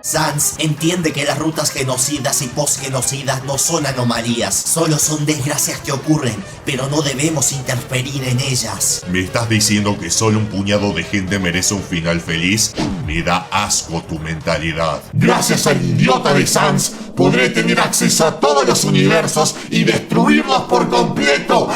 Sans entiende que las rutas genocidas y posgenocidas no son anomalías, solo son desgracias que ocurren, pero no debemos interferir en ellas. ¿Me estás diciendo que solo un puñado de gente merece un final feliz? Me da asco tu mentalidad. Gracias al idiota de Sans, podré tener acceso a todos los universos y destruirlos por completo.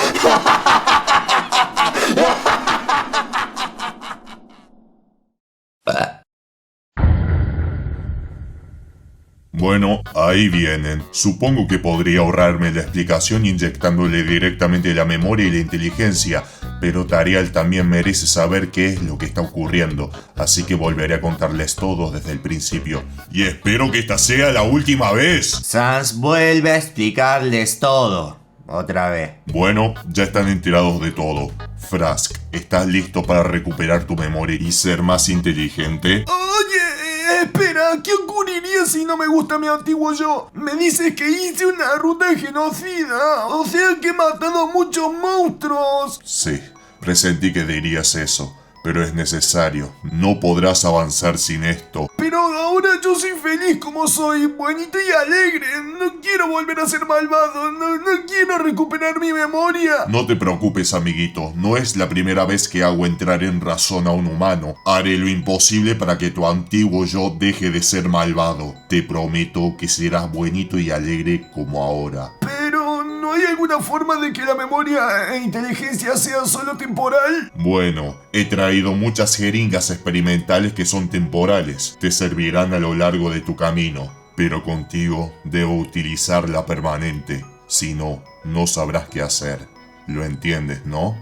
Bueno, ahí vienen. Supongo que podría ahorrarme la explicación inyectándole directamente la memoria y la inteligencia, pero Tarial también merece saber qué es lo que está ocurriendo, así que volveré a contarles todo desde el principio. Y espero que esta sea la última vez. Sans vuelve a explicarles todo, otra vez. Bueno, ya están enterados de todo. Frask, ¿estás listo para recuperar tu memoria y ser más inteligente? Oye, espera, ¿qué ocurriría si no me gusta mi antiguo yo? Me dices que hice una ruta genocida, o sea que he matado a muchos monstruos. Sí, presentí que dirías eso, pero es necesario. No podrás avanzar sin esto. Pero ahora yo soy feliz como soy, bonito y alegre. No quiero volver a ser malvado, no quiero recuperar mi memoria. No te preocupes, amiguito, no es la primera vez que hago entrar en razón a un humano. Haré lo imposible para que tu antiguo yo deje de ser malvado. Te prometo que serás bonito y alegre como ahora. Pero ¿no hay alguna forma de que la memoria e inteligencia sea solo temporal? Bueno, he traído muchas jeringas experimentales que son temporales. Te servirán a lo largo de tu camino, pero contigo debo utilizar la permanente. Si no, no sabrás qué hacer. ¿Lo entiendes, no?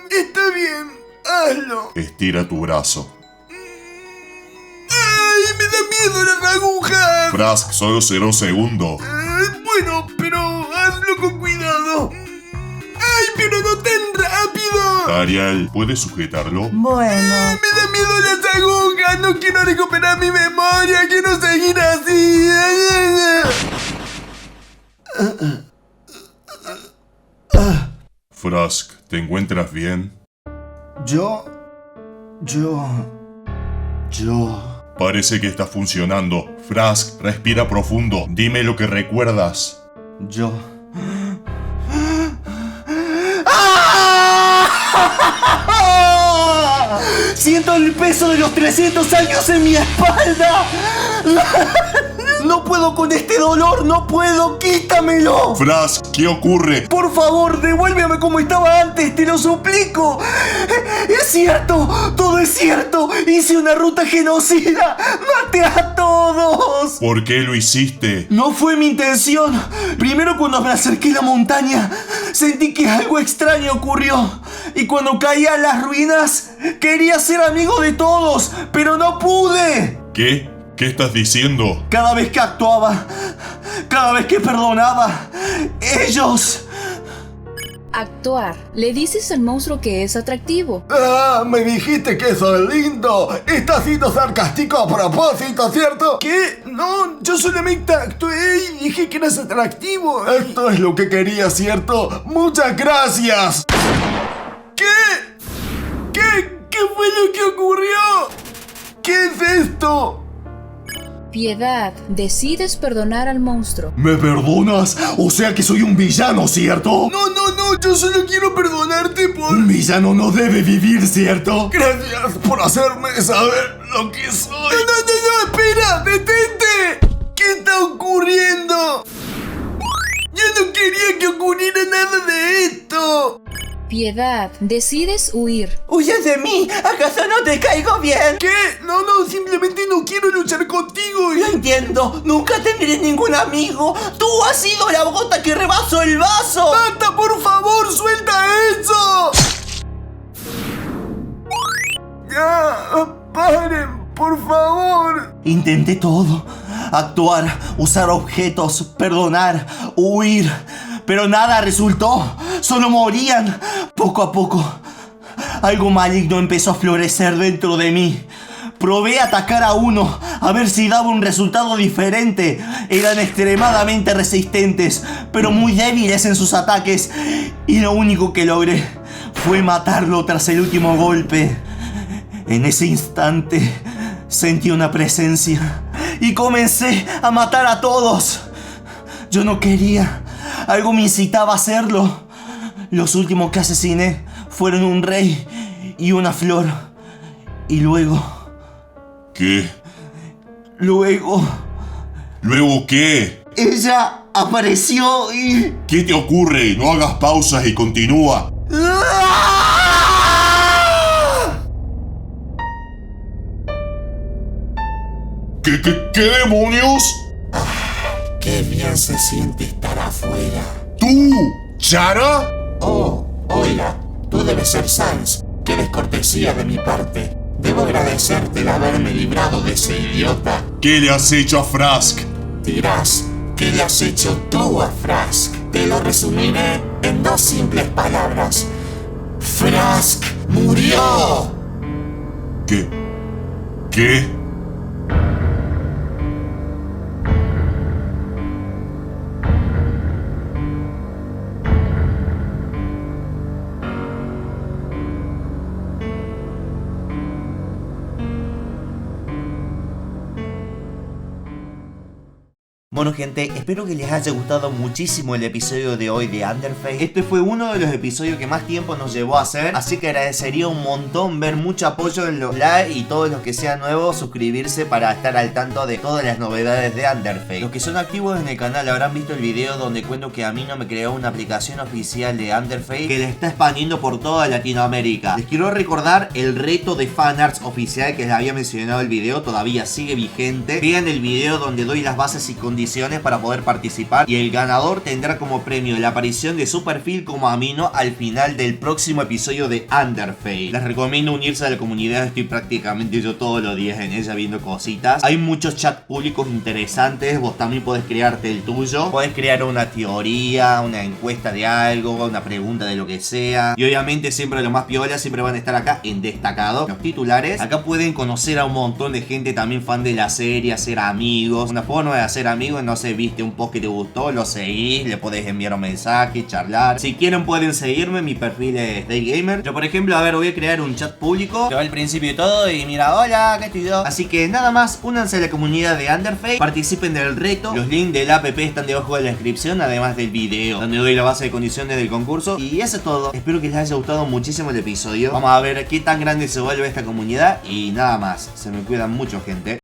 Está bien, hazlo. Estira tu brazo. ¡Ay, me da miedo las agujas! Frask, solo será un segundo. Bueno, pero hazlo con cuidado. ¡Ay, pero no tan rápido! Tarial, ¿puedes sujetarlo? Bueno. Me da miedo las agujas, no quiero recuperar mi memoria, quiero seguir así. Frask, ¿te encuentras bien? Yo... Parece que está funcionando. Frask, respira profundo. Dime lo que recuerdas. Siento el peso de los 300 años en mi espalda. No puedo con este dolor, no puedo, quítamelo. Frask, ¿qué ocurre? Por favor, devuélveme como estaba antes, te lo suplico. Es cierto, todo es cierto. Hice una ruta genocida, maté a todos. ¿Por qué lo hiciste? No fue mi intención. Primero, cuando me acerqué a la montaña, sentí que algo extraño ocurrió. Y cuando caí a las ruinas, quería ser amigo de todos, pero no pude. ¿Qué? ¿Qué estás diciendo? Cada vez que actuaba, cada vez que perdonaba, ellos... Actuar. Le dices al monstruo que es atractivo. ¡Ah! Me dijiste que soy lindo. Estás siendo sarcástico a propósito, ¿cierto? ¿Qué? No, yo solamente actué y dije que eras atractivo. Esto es lo que quería, ¿cierto? ¡Muchas gracias! ¿Qué? ¿Qué fue lo que ocurrió? ¿Qué es esto? Piedad. Decides perdonar al monstruo. ¿Me perdonas? O sea que soy un villano, ¿cierto? No, yo solo quiero perdonarte por... Un villano no debe vivir, ¿cierto? Gracias por hacerme saber lo que soy. No, espera, detente. ¿Qué está ocurriendo? Yo no quería que ocurriera nada de esto. Piedad. Decides huir. ¡Huyes de mí! ¿Acaso no te caigo bien? ¿Qué? No, simplemente no quiero luchar contigo. Lo entiendo, nunca tendré ningún amigo. Tú has sido la gota que rebasó el vaso. ¡Basta, por favor! ¡Suelta eso! ¡Ya! ¡Paren, por favor! Intenté todo. Actuar, usar objetos, perdonar, huir. Pero nada resultó, solo morían. Poco a poco, algo maligno empezó a florecer dentro de mí. Probé atacar a uno, a ver si daba un resultado diferente. Eran extremadamente resistentes, pero muy débiles en sus ataques. Y lo único que logré fue matarlo tras el último golpe. En ese instante, sentí una presencia. y comencé a matar a todos. Yo no quería. Algo me incitaba a hacerlo. Los últimos que asesiné fueron un rey y una flor. Y luego... ¿Qué? ¿Luego qué? ella apareció y... ¿Qué te ocurre? No hagas pausas y continúa. ¿Qué demonios? Qué bien se siente estar afuera. ¿Tú? ¿Chara? Oh, oiga, tú debes ser Sans. Qué descortesía de mi parte. Debo agradecerte el haberme librado de ese idiota. ¿Qué le has hecho a Frask? Dirás, ¿qué le has hecho tú a Frask? Te lo resumiré en 2 simples palabras. ¡Frask murió! ¿Qué? Bueno gente, espero que les haya gustado muchísimo el episodio de hoy de Underfate. Este fue uno de los episodios que más tiempo nos llevó a hacer, así que agradecería un montón ver mucho apoyo en los likes y todos los que sean nuevos suscribirse para estar al tanto de todas las novedades de Underfate. Los que son activos en el canal habrán visto el video donde cuento que Amino me creó una aplicación oficial de Underfate que le está expandiendo por toda Latinoamérica. Les quiero recordar el reto de fanarts oficial que les había mencionado el video, todavía sigue vigente. Vean el video donde doy las bases y condiciones para poder participar y el ganador tendrá como premio la aparición de su perfil como Amino al final del próximo episodio de Underfate. Les recomiendo unirse a la comunidad, estoy prácticamente yo todos los días en ella viendo cositas. Hay muchos chats públicos interesantes, vos también podés crearte el tuyo, podés crear una teoría, una encuesta de algo, una pregunta de lo que sea, y obviamente siempre los más piolas siempre van a estar acá en destacado, los titulares. Acá pueden conocer a un montón de gente también fan de la serie, hacer amigos. Una forma de hacer amigos, no sé, viste un post que te gustó, lo seguís, le podés enviar un mensaje, charlar. Si quieren pueden seguirme, mi perfil es DayGamer. Yo por ejemplo, a ver, voy a crear un chat público, te va al principio de todo y mira, hola, ¿qué estoy yo? Así que nada más, únanse a la comunidad de Underfate, participen del reto, los links del app están debajo de la descripción, además del video, donde doy la base de condiciones del concurso. Y eso es todo, espero que les haya gustado muchísimo el episodio. Vamos a ver qué tan grande se vuelve esta comunidad y nada más, se me cuidan mucho gente.